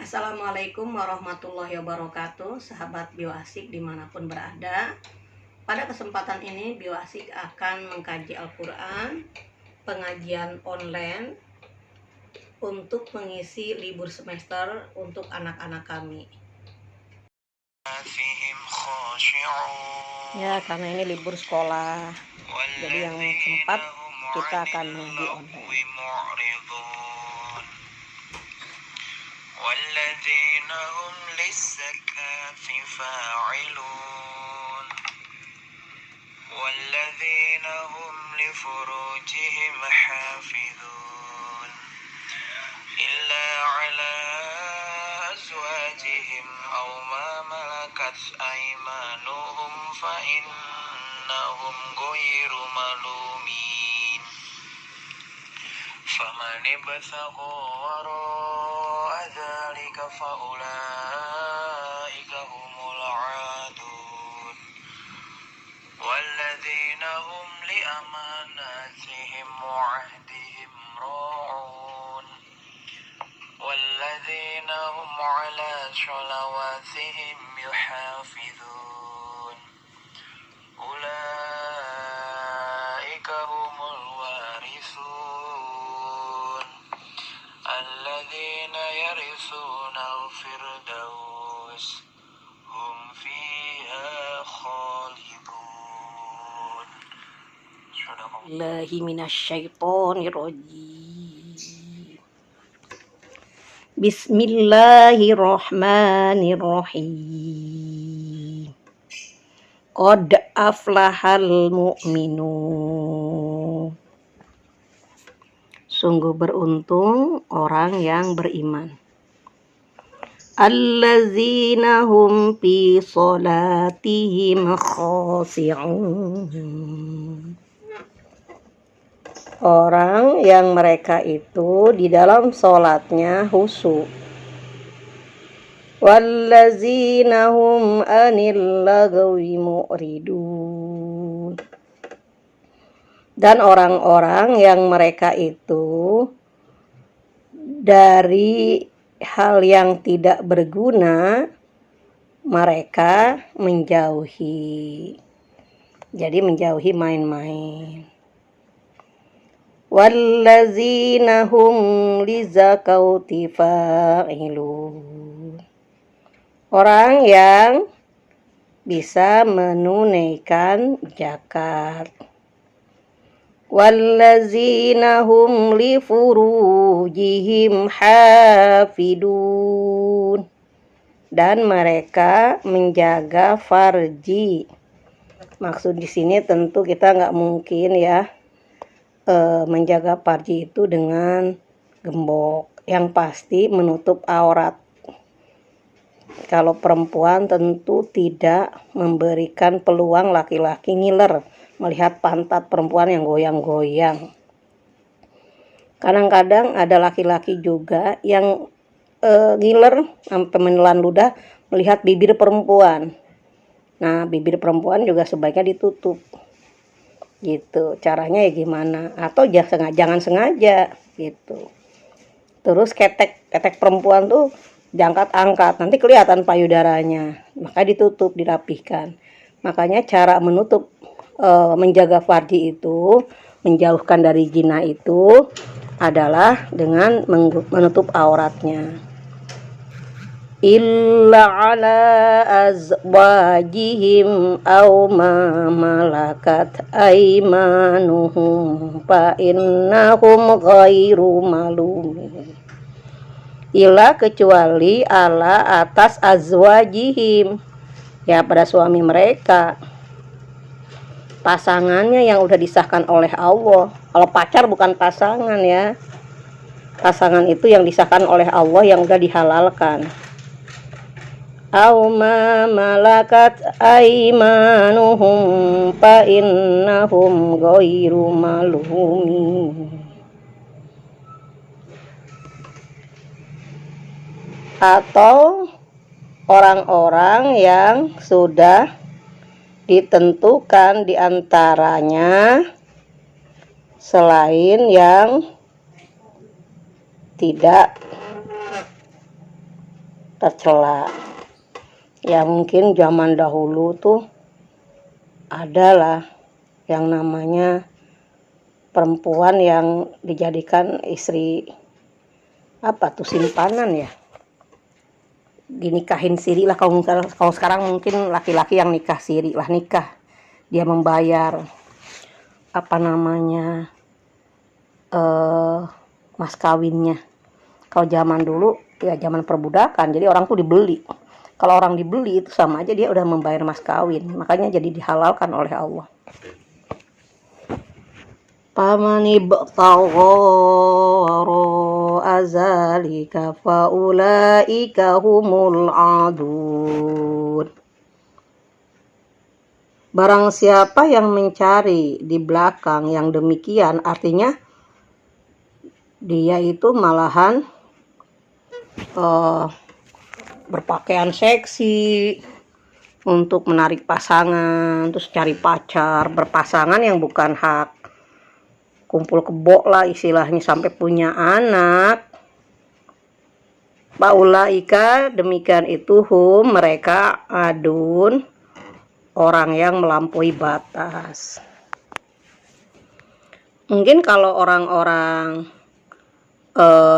Assalamualaikum warahmatullahi wabarakatuh, sahabat Bioasik dimanapun berada. Pada kesempatan ini Bioasik akan mengkaji Al-Quran, pengajian online untuk mengisi libur semester untuk anak-anak kami. Ya, karena ini libur sekolah, jadi yang sempat kita akan mengaji online. والذين هم للزكاة فاعلون والذين هم لفروجهم حافظون إلا على أزواجهم أو ما ملكت أيمانهم فإنهم غير ملومين فمن ابتغى وراء ذلك فأولئك هم العادون والذين هم لأماناتهم وعهدهم راعون والذين هم على صلواتهم يحافظون أولئك هم الوارثون الذين يرثون الفردوس هم فيها خالدون. Billahi minasyaitonirrajim. Bismillahirrahmanirrahim. Qad aflahal mu'minun. Sungguh beruntung orang yang beriman. Allazina hum fi sholatihim khashi'un. Orang yang mereka itu di dalam sholatnya khusyuk. Wallazina hum anil lagwi mu'ridun. Dan orang-orang yang mereka itu dari hal yang tidak berguna mereka menjauhi. Jadi menjauhi main-main. Wallazina hum lizakauti fa'ilun. Orang yang bisa menunaikan zakat. Wallazina hum li furujihim hafidun. Dan mereka menjaga farji. Maksud di sini tentu kita nggak mungkin ya menjaga farji itu dengan gembok. Yang pasti menutup aurat. Kalau perempuan tentu tidak memberikan peluang laki-laki ngiler melihat pantat perempuan yang goyang-goyang. Kadang-kadang ada laki-laki juga yang ngiler sampai menelan ludah melihat bibir perempuan. Nah, bibir perempuan juga sebaiknya ditutup. Gitu. Caranya ya gimana? Atau jangan sengaja gitu. Terus ketek perempuan tuh diangkat-angkat, nanti kelihatan payudaranya. Maka ditutup, dirapihkan. Makanya cara menutup menjaga farji itu, menjauhkan dari zina itu adalah dengan menutup auratnya. Illa ala azwajihim aw ma malakat aymanuhum fa innahum ghairu malumin. Illa kecuali ala atas azwajihim, ya pada suami mereka, pasangannya yang udah disahkan oleh Allah. Kalau pacar bukan pasangan ya. Pasangan itu yang disahkan oleh Allah yang udah dihalalkan. Aw ma malakat aymanuhum fa innahum ghairu malumin. Atau orang-orang yang sudah ditentukan diantaranya selain yang tidak tercela. Ya mungkin zaman dahulu tuh adalah yang namanya perempuan yang dijadikan istri simpanan ya, dinikahin siri lah. Kalau sekarang mungkin laki-laki yang nikah siri lah, nikah dia membayar mas kawinnya. Kalau zaman dulu ya zaman perbudakan, jadi orang tuh dibeli. Kalau orang dibeli itu sama aja dia udah membayar mas kawin, makanya jadi dihalalkan oleh Allah. Pamani btagha azalika faulaika humul adun. Barang siapa yang mencari di belakang yang demikian, artinya dia itu malahan berpakaian seksi untuk menarik pasangan, terus cari pacar, berpasangan yang bukan hak, kumpul kebo lah istilahnya, sampai punya anak. Paulaika, demikian itu mereka adun, orang yang melampaui batas. Mungkin kalau orang-orang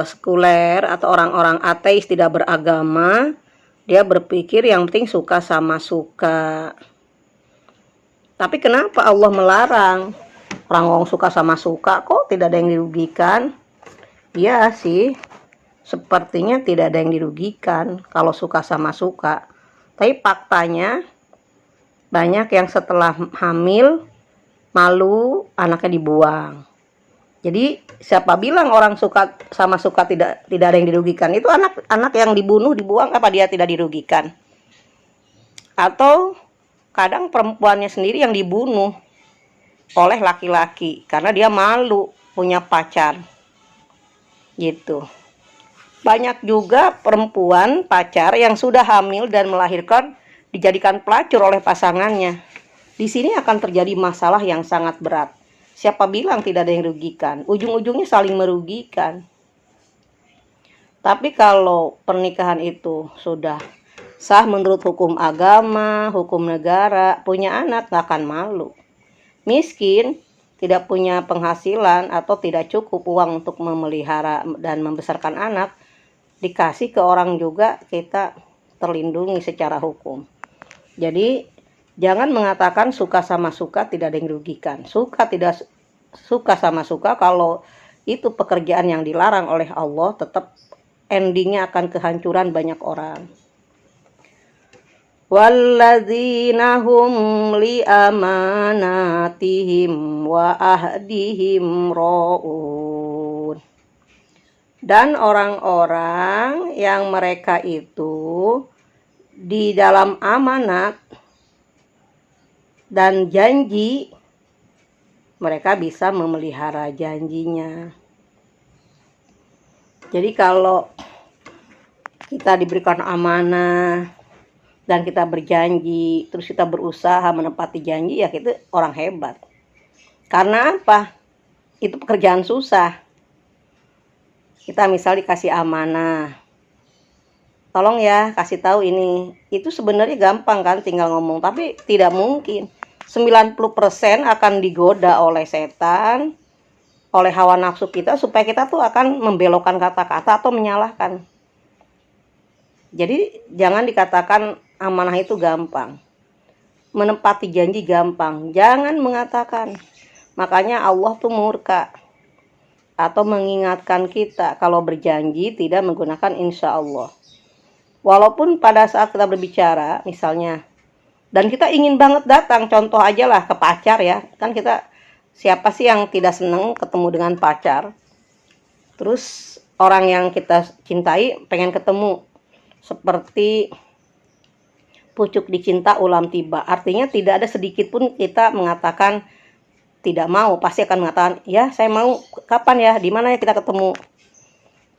sekuler atau orang-orang ateis tidak beragama, dia berpikir yang penting suka sama suka. Tapi kenapa Allah melarang? Orang suka sama suka kok tidak ada yang dirugikan? Ya sih, sepertinya tidak ada yang dirugikan kalau suka sama suka. Tapi faktanya banyak yang setelah hamil malu anaknya dibuang. Jadi siapa bilang orang suka sama suka tidak ada yang dirugikan? Itu anak yang dibunuh, dibuang, apa dia tidak dirugikan? Atau kadang perempuannya sendiri yang dibunuh oleh laki-laki karena dia malu punya pacar. Gitu. Banyak juga perempuan pacar yang sudah hamil dan melahirkan dijadikan pelacur oleh pasangannya. Di sini akan terjadi masalah yang sangat berat. Siapa bilang tidak ada yang dirugikan? Ujung-ujungnya saling merugikan. Tapi kalau pernikahan itu sudah sah menurut hukum agama, hukum negara, punya anak gak akan malu. Miskin, tidak punya penghasilan atau tidak cukup uang untuk memelihara dan membesarkan anak, dikasih ke orang juga, kita terlindungi secara hukum. Jadi jangan mengatakan suka sama suka tidak ada yang dirugikan. Suka sama suka, kalau itu pekerjaan yang dilarang oleh Allah, tetap endingnya akan kehancuran banyak orang. Walladzina hum li amanatihim wa ahdihim ra'un. Dan orang-orang yang mereka itu di dalam amanat dan janji, mereka bisa memelihara janjinya. Jadi kalau kita diberikan amanah dan kita berjanji, terus kita berusaha menepati janji, ya kita orang hebat. Karena apa? Itu pekerjaan susah. Kita misal dikasih amanah, tolong ya kasih tahu ini, itu sebenarnya gampang kan, tinggal ngomong. Tapi tidak mungkin. 90% akan digoda oleh setan, oleh hawa nafsu kita, supaya kita tuh akan membelokkan kata-kata atau menyalahkan. Jadi jangan dikatakan amanah itu gampang, menepati janji gampang, jangan mengatakan. Makanya Allah tuh murka atau mengingatkan kita kalau berjanji tidak menggunakan insya Allah. Walaupun pada saat kita berbicara misalnya, dan kita ingin banget datang, contoh aja lah ke pacar ya, kan kita siapa sih yang tidak senang ketemu dengan pacar? Terus orang yang kita cintai pengen ketemu, seperti pucuk dicinta ulam tiba. Artinya tidak ada sedikit pun kita mengatakan tidak mau, pasti akan mengatakan ya saya mau, kapan ya, di mana ya kita ketemu.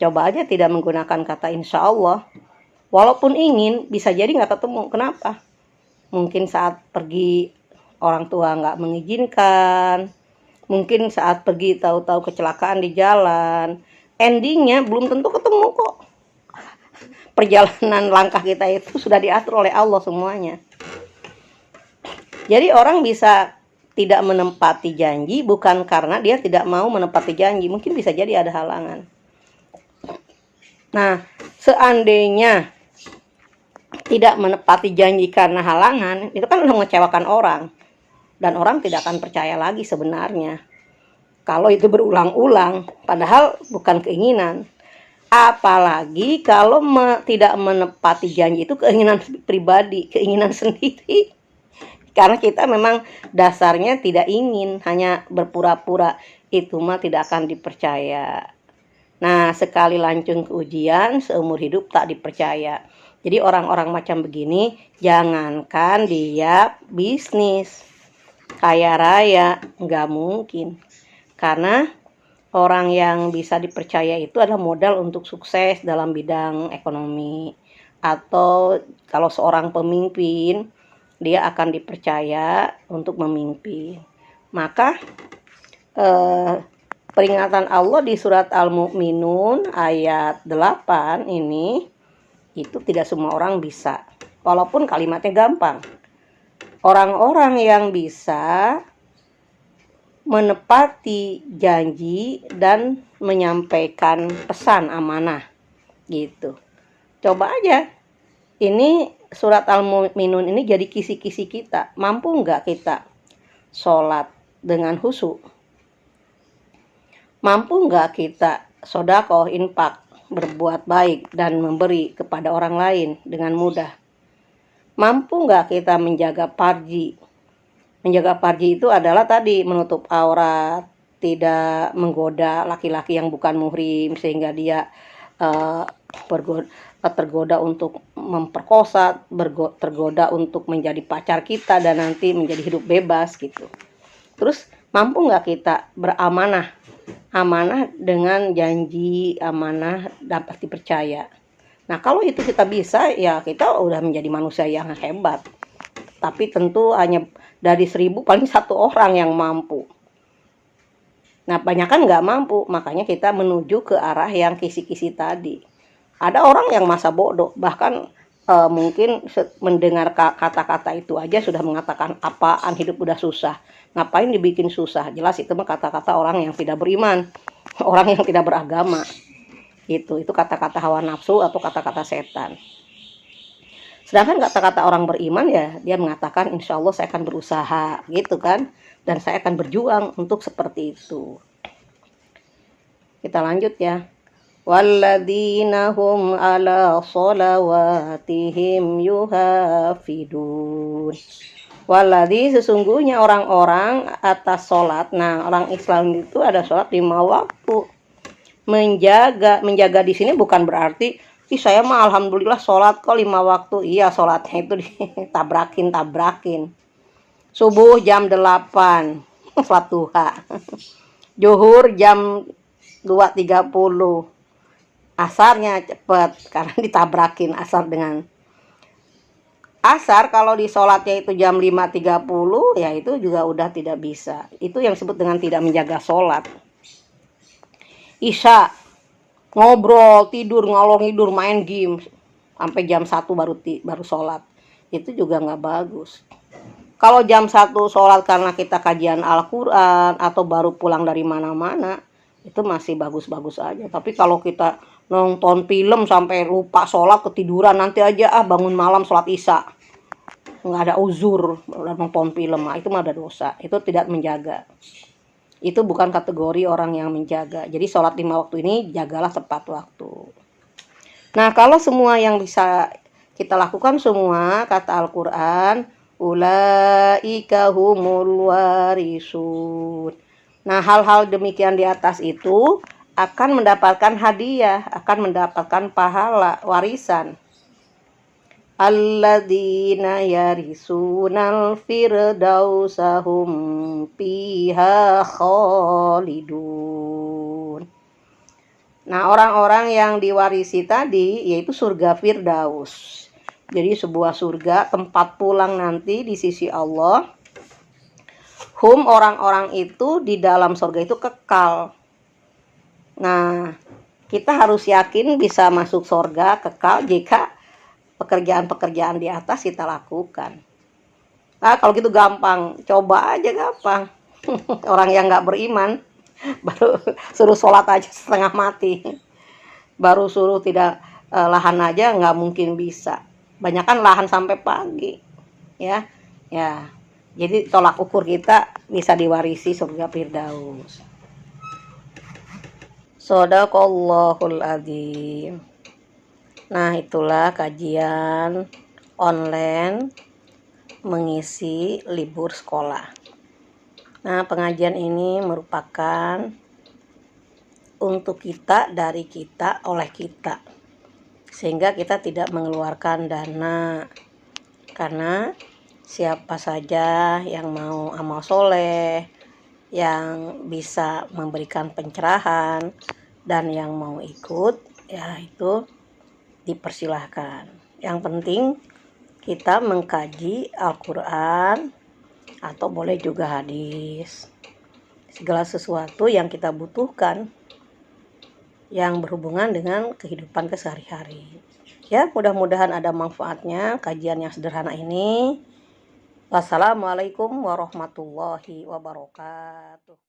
Coba aja tidak menggunakan kata insya Allah. Walaupun ingin, bisa jadi nggak ketemu. Kenapa? Mungkin saat pergi orang tua nggak mengizinkan, mungkin saat pergi tahu-tahu kecelakaan di jalan, endingnya belum tentu ketemu kok. perjalanan langkah kita itu sudah diatur oleh Allah semuanya. Jadi orang bisa tidak menepati janji bukan karena dia tidak mau menepati janji, mungkin bisa jadi ada halangan. Nah, seandainya tidak menepati janji karena halangan, itu kan udah mengecewakan orang. Dan orang tidak akan percaya lagi sebenarnya. Kalau itu berulang-ulang, padahal bukan keinginan. Apalagi kalau tidak menepati janji itu keinginan pribadi, keinginan sendiri. Karena kita memang dasarnya tidak ingin, hanya berpura-pura, itu mah tidak akan dipercaya. Nah, sekali lancung ke ujian, seumur hidup tak dipercaya. Jadi orang-orang macam begini, jangankan dia bisnis, kaya raya, nggak mungkin. Karena orang yang bisa dipercaya itu adalah modal untuk sukses dalam bidang ekonomi. Atau kalau seorang pemimpin, dia akan dipercaya untuk memimpin. Maka peringatan Allah di surat Al-Mu'minun ayat 8 ini, itu tidak semua orang bisa. Walaupun kalimatnya gampang. Orang-orang yang bisa menepati janji dan menyampaikan pesan amanah gitu. Coba aja. Ini surat Al-Mu'minun ini jadi kisi-kisi kita. Mampu nggak kita sholat dengan khusyuk? Mampu nggak kita sedekah, infak, berbuat baik dan memberi kepada orang lain dengan mudah? Mampu nggak kita menjaga parji? Menjaga parji itu adalah tadi menutup aurat, tidak menggoda laki-laki yang bukan muhrim sehingga dia tergoda untuk memperkosa, tergoda untuk menjadi pacar kita dan nanti menjadi hidup bebas gitu. Terus mampu nggak kita beramanah? Amanah dengan janji, amanah dapat dipercaya. Nah, kalau itu kita bisa, ya kita udah menjadi manusia yang hebat. Tapi tentu hanya dari 1000 paling 1 orang yang mampu. Nah, banyak kan nggak mampu, makanya kita menuju ke arah yang kisi-kisi tadi. Ada orang yang masa bodoh, bahkan mungkin mendengar kata-kata itu aja sudah mengatakan apaan hidup udah susah. Ngapain dibikin susah? Jelas itu mah kata-kata orang yang tidak beriman, orang yang tidak beragama. Itu kata-kata hawa nafsu atau kata-kata setan. Sedangkan kata-kata orang beriman ya dia mengatakan insya Allah saya akan berusaha gitu kan. Dan saya akan berjuang untuk seperti itu. Kita lanjut ya. Walladzina hum ala sholawatihim yuhafidun. Walladzi sesungguhnya orang-orang atas sholat. Nah, orang Islam itu ada sholat 5 waktu. Menjaga di sini bukan berarti saya mah alhamdulillah sholat kok 5 waktu. Iya, sholatnya itu ditabrakin. Subuh jam 8, sholat duha. Zuhur jam 2.30. Asarnya cepat karena ditabrakin asar dengan asar. Kalau di sholatnya itu jam 5.30, ya itu juga udah tidak bisa. Itu yang disebut dengan tidak menjaga sholat. Isya ngobrol, tidur, ngalor tidur, main game sampai jam 1 baru sholat. Itu juga nggak bagus. Kalau jam 1 sholat karena kita kajian Al-Quran atau baru pulang dari mana-mana, itu masih bagus-bagus aja. Tapi kalau kita nonton film sampai lupa sholat, ketiduran, nanti aja bangun malam sholat isya, nggak ada uzur nonton film, itu mah ada dosa. Itu tidak menjaga. Itu bukan kategori orang yang menjaga. Jadi sholat 5 waktu ini jagalah tepat waktu. Nah, kalau semua yang bisa kita lakukan semua, kata Al-Quran, ulaika humul warisun. Nah, hal-hal demikian di atas itu akan mendapatkan hadiah, akan mendapatkan pahala, warisan. Alladzina yarisunal firdausa hum fiha khalidun. Nah, orang-orang yang diwarisi tadi yaitu surga Firdaus. Jadi sebuah surga tempat pulang nanti di sisi Allah. Hum, orang-orang itu di dalam surga itu kekal. Nah, kita harus yakin bisa masuk surga kekal jika pekerjaan-pekerjaan di atas kita lakukan. Nah, kalau gitu gampang, coba aja gampang. Orang yang nggak beriman, baru suruh sholat aja setengah mati. Baru suruh tidak lahan aja nggak mungkin bisa. Banyakan lahan sampai pagi. Ya, ya. Jadi tolak ukur kita bisa diwarisi surga Firdaus. Shadaqallahul adzim. Nah, itulah kajian online mengisi libur sekolah. Nah, pengajian ini merupakan untuk kita, dari kita, oleh kita. Sehingga kita tidak mengeluarkan dana. Karena siapa saja yang mau amal soleh, yang bisa memberikan pencerahan, dan yang mau ikut, ya itu dipersilahkan. Yang penting kita mengkaji Al-Quran atau boleh juga hadis. Segala sesuatu yang kita butuhkan yang berhubungan dengan kehidupan kesehari-hari. Ya, mudah-mudahan ada manfaatnya kajian yang sederhana ini. Wassalamualaikum warahmatullahi wabarakatuh.